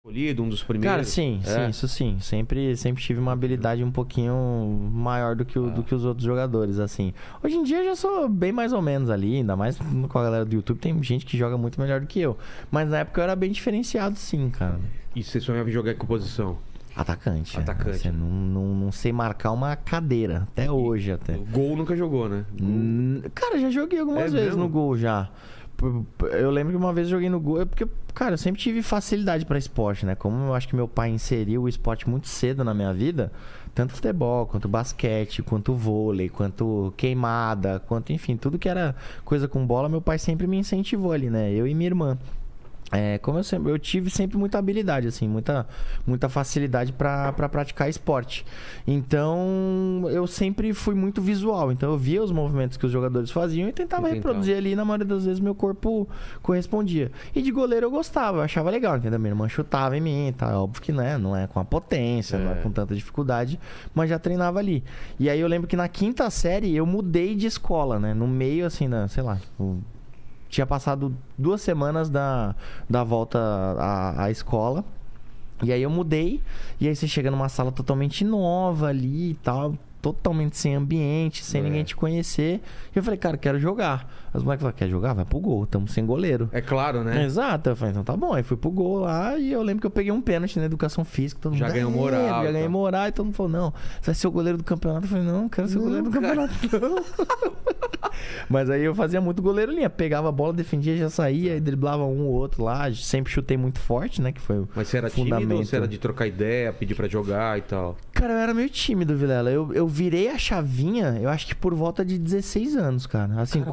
escolhido, um dos primeiros? Cara, sim, isso sim. Sempre tive uma habilidade um pouquinho maior do que os outros jogadores, assim. Hoje em dia eu já sou bem mais ou menos ali, ainda mais com a galera do YouTube, tem gente que joga muito melhor do que eu. Mas na época eu era bem diferenciado, sim, cara. E você sonhava em jogar em que posição? Atacante. Atacante. Assim, não sei marcar uma cadeira, até hoje até. Gol nunca jogou, né? Cara, já joguei algumas vezes mesmo? no gol já. Eu lembro que uma vez eu joguei no gol, porque, cara, eu sempre tive facilidade pra esporte, né? Como eu acho que meu pai inseriu o esporte muito cedo na minha vida, tanto futebol, quanto basquete, quanto vôlei, quanto queimada, quanto, enfim, tudo que era coisa com bola, meu pai sempre me incentivou ali, né? Eu e minha irmã. Como eu tive sempre muita habilidade, assim, muita facilidade pra praticar esporte. Então, eu sempre fui muito visual. Então, eu via os movimentos que os jogadores faziam e tentava reproduzir ali. E na maioria das vezes, meu corpo correspondia. E de goleiro eu gostava, eu achava legal, entendeu? Minha irmã chutava em mim, tá? Óbvio que, né, não é com a potência, não é com tanta dificuldade, mas já treinava ali. E aí, eu lembro que na 5ª série, eu mudei de escola, né? No meio, assim, sei lá, tipo... Tinha passado 2 semanas da volta à escola. E aí eu mudei. E aí você chega numa sala totalmente nova ali e tal. Totalmente sem ambiente, sem ninguém te conhecer. E eu falei, cara, quero jogar. As moleques falaram, quer jogar? Vai pro gol, estamos sem goleiro. É claro, né? Exato. Eu falei, então tá bom. Aí fui pro gol lá e eu lembro que eu peguei um pênalti na educação física. Todo mundo, já ganhou moral. Já ganhei moral. E todo mundo falou, não, você vai ser o goleiro do campeonato. Eu falei, não quero ser o goleiro do campeonato, não. Mas aí eu fazia muito goleiro linha. Pegava a bola, defendia, já saía. E driblava um ou outro lá. Sempre chutei muito forte, né? Que foi Mas você era fundamento. tímido ou você era de trocar ideia, pedir pra jogar e tal? Cara, eu era meio tímido, Vilela. Eu virei a chavinha, eu acho que por volta de 16 anos, cara. Assim,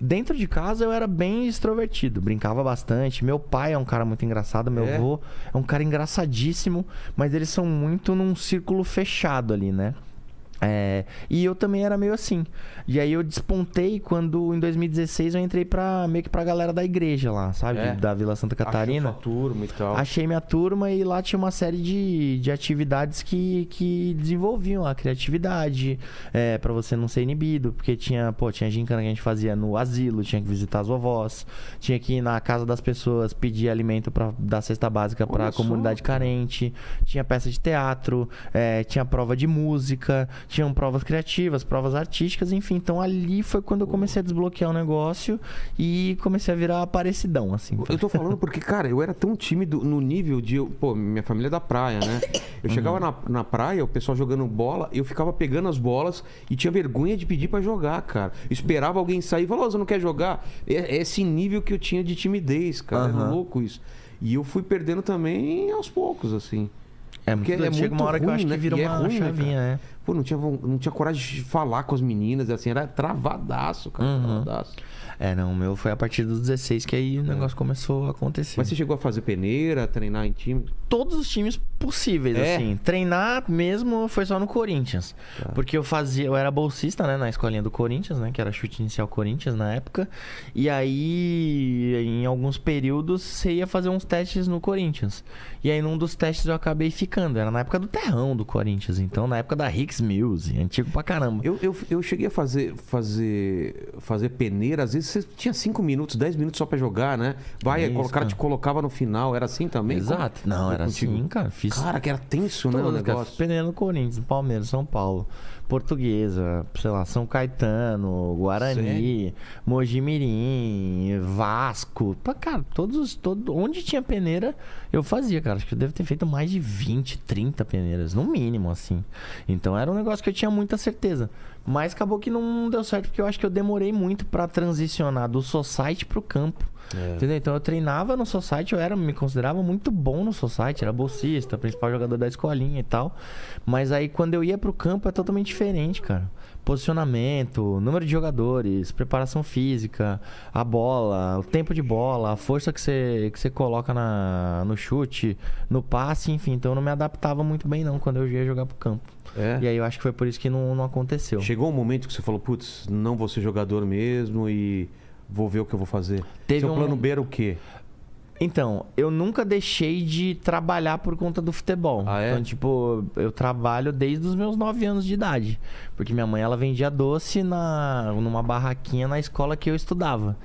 dentro de casa eu era bem extrovertido, brincava bastante. Meu pai é um cara muito engraçado, meu avô é um cara engraçadíssimo, mas eles são muito num círculo fechado ali, né? E eu também era meio assim. E aí eu despontei quando em 2016 eu entrei meio que pra galera da igreja lá, sabe? Da Vila Santa Catarina. Achei sua turma e tal. Achei minha turma e lá tinha uma série de atividades que desenvolviam a criatividade, pra você não ser inibido, porque tinha gincana que a gente fazia no asilo, tinha que visitar as vovós, tinha que ir na casa das pessoas pedir alimento pra dar cesta básica pra comunidade carente, tinha peça de teatro, tinha prova de música, tinham provas criativas, provas artísticas, enfim. Então ali foi quando eu comecei a desbloquear o negócio e comecei a virar aparecidão, assim. Eu tô falando porque, cara, eu era tão tímido no nível de... Pô, minha família é da praia, né? Eu chegava na praia, o pessoal jogando bola, eu ficava pegando as bolas e tinha vergonha de pedir pra jogar, cara. Eu esperava alguém sair e falar, você não quer jogar? É esse nível que eu tinha de timidez, cara. É louco isso. E eu fui perdendo também aos poucos, assim. Porque chega uma hora ruim, que eu acho que vira uma chavinha, né? Pô, não tinha coragem de falar com as meninas, assim, era travadaço, cara, travadaço. Não, o meu foi a partir dos 16 que aí o negócio começou a acontecer. Mas você chegou a fazer peneira, treinar em time? Todos os times possíveis, assim. Treinar mesmo foi só no Corinthians. Porque eu era bolsista, né, na escolinha do Corinthians, né, que era chute inicial Corinthians na época. E aí, em alguns períodos, você ia fazer uns testes no Corinthians. E aí, num dos testes eu acabei ficando. Era na época do terrão do Corinthians, então na época da Hicks Mills, antigo pra caramba. Eu cheguei a fazer peneira, às vezes você tinha 5 minutos, 10 minutos só pra jogar, né? O cara te colocava no final, era assim também? Exato. Não, era assim, cara. Cara, que era tenso, né, o negócio? Peneira no Corinthians, Palmeiras, São Paulo, Portuguesa, sei lá, São Caetano, Guarani, Mogi Mirim, Vasco. Cara, onde tinha peneira, eu fazia, cara. Acho que eu devo ter feito mais de 20, 30 peneiras, no mínimo, assim. Então era um negócio que eu tinha muita certeza. Mas acabou que não deu certo, porque eu acho que eu demorei muito pra transicionar do society pro campo. Entendeu? Então eu treinava no society, me considerava muito bom no society, era bolsista, principal jogador da escolinha e tal. Mas aí quando eu ia pro campo é totalmente diferente, cara. Posicionamento, número de jogadores, preparação física, a bola, o tempo de bola, a força que você coloca no chute, no passe, enfim. Então eu não me adaptava muito bem não quando eu ia jogar pro campo. E aí eu acho que foi por isso que não aconteceu. Chegou um momento que você falou, putz, não vou ser jogador mesmo e vou ver o que eu vou fazer. Seu plano B era o quê? Então, eu nunca deixei de trabalhar por conta do futebol. Então, tipo, eu trabalho desde os meus 9 anos de idade. Porque minha mãe, ela vendia doce numa barraquinha na escola que eu estudava.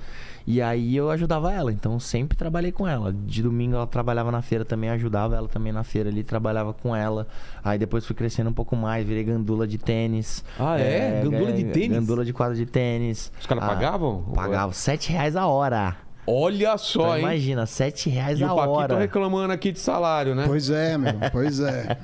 E aí eu ajudava ela, então sempre trabalhei com ela. De domingo ela trabalhava na feira também, ajudava ela também na feira ali, trabalhava com ela. Aí depois fui crescendo um pouco mais, virei gandula de tênis. Ah, é? Gandula de tênis? Gandula de quadra de tênis. Os caras pagavam? Pagavam R$7 a hora. Olha só, Então, hein? imagina, R$7 E a o Paquito hora. reclamando aqui de salário, né? Pois é, meu. Pois é.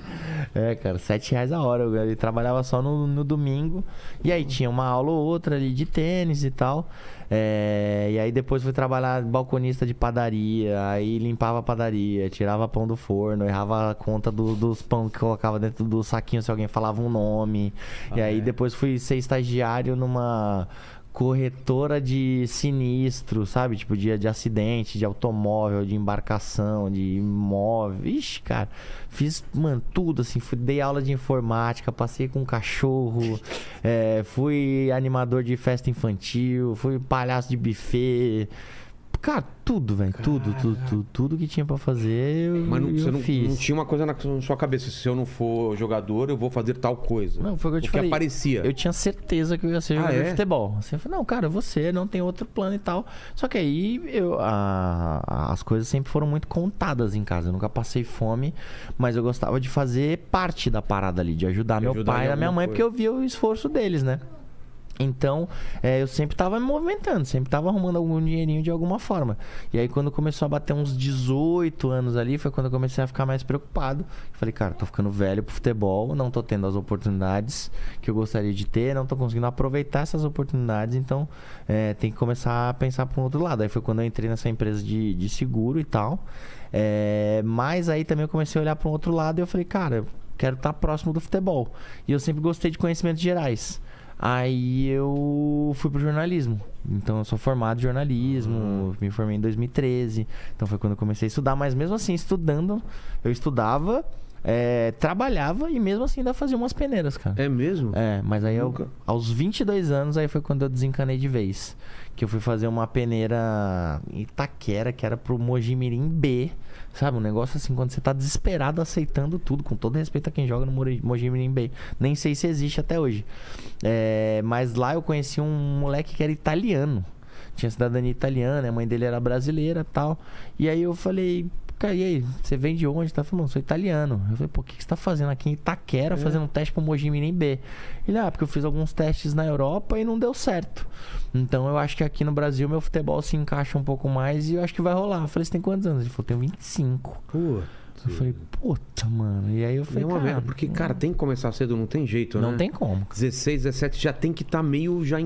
É, cara, R$7 a hora. Ele trabalhava só no domingo. E aí tinha uma aula ou outra ali de tênis e tal. E aí depois fui trabalhar balconista de padaria. Aí limpava a padaria, tirava pão do forno, errava a conta dos pão que colocava dentro do saquinho se alguém falava um nome. E aí depois fui ser estagiário numa corretora de sinistro, sabe? Tipo, de acidente, de automóvel, de embarcação, de imóvel. Ixi, cara, fiz, mano, tudo assim. Dei aula de informática, passei com cachorro, fui animador de festa infantil, fui palhaço de buffet. Cara, tudo, velho. Tudo que tinha pra fazer, Mas você não fiz. tinha uma coisa na sua cabeça. Se eu não for jogador, eu vou fazer tal coisa. Não, foi o que eu te Porque falei. aparecia. Eu tinha certeza que eu ia ser jogador de futebol. Assim, eu falei, não, cara, você não tem outro plano e tal. Só que aí as coisas sempre foram muito contadas em casa. Eu nunca passei fome, mas eu gostava de fazer parte da parada ali, de ajudar meu pai e a minha mãe, porque eu via o esforço deles, né? Então, eu sempre tava me movimentando, sempre tava arrumando algum dinheirinho de alguma forma. E aí, quando começou a bater uns 18 anos ali, foi quando eu comecei a ficar mais preocupado. Falei, cara, tô ficando velho pro futebol, não tô tendo as oportunidades que eu gostaria de ter, não tô conseguindo aproveitar essas oportunidades, então tem que começar a pensar para um outro lado. Aí foi quando eu entrei nessa empresa de seguro e tal. Mas aí também eu comecei a olhar para um outro lado e eu falei, cara, eu quero estar próximo do futebol. E eu sempre gostei de conhecimentos gerais. Aí eu fui pro jornalismo. Então eu sou formado em jornalismo, me formei em 2013. Então foi quando eu comecei a estudar, mas mesmo assim, estudando, eu estudava, trabalhava e mesmo assim ainda fazia umas peneiras, cara. É mesmo? Mas aí aos 22 anos, aí foi quando eu desencanei de vez. Que eu fui fazer uma peneira em Itaquera, que era pro Mojimirim B. Sabe, um negócio assim, quando você tá desesperado aceitando tudo, com todo respeito a quem joga no Mojimirim Bay. Nem sei se existe até hoje. Mas lá eu conheci um moleque que era italiano. Tinha cidadania italiana, a mãe dele era brasileira e tal. E aí eu falei, cara, e aí, você vem de onde? Tá falando, sou italiano. Eu falei, pô, o que você tá fazendo aqui em Itaquera, fazendo um teste pro Mojimirim B? Ele, porque eu fiz alguns testes na Europa e não deu certo. Então eu acho que aqui no Brasil meu futebol se encaixa um pouco mais e eu acho que vai rolar. Eu falei, você tem quantos anos? Ele falou, tenho 25. Pô. Eu falei, puta, mano. E aí eu falei, Porque, cara, tem que começar cedo, não tem jeito, né? Não tem como. 16, 17 já tem que estar meio já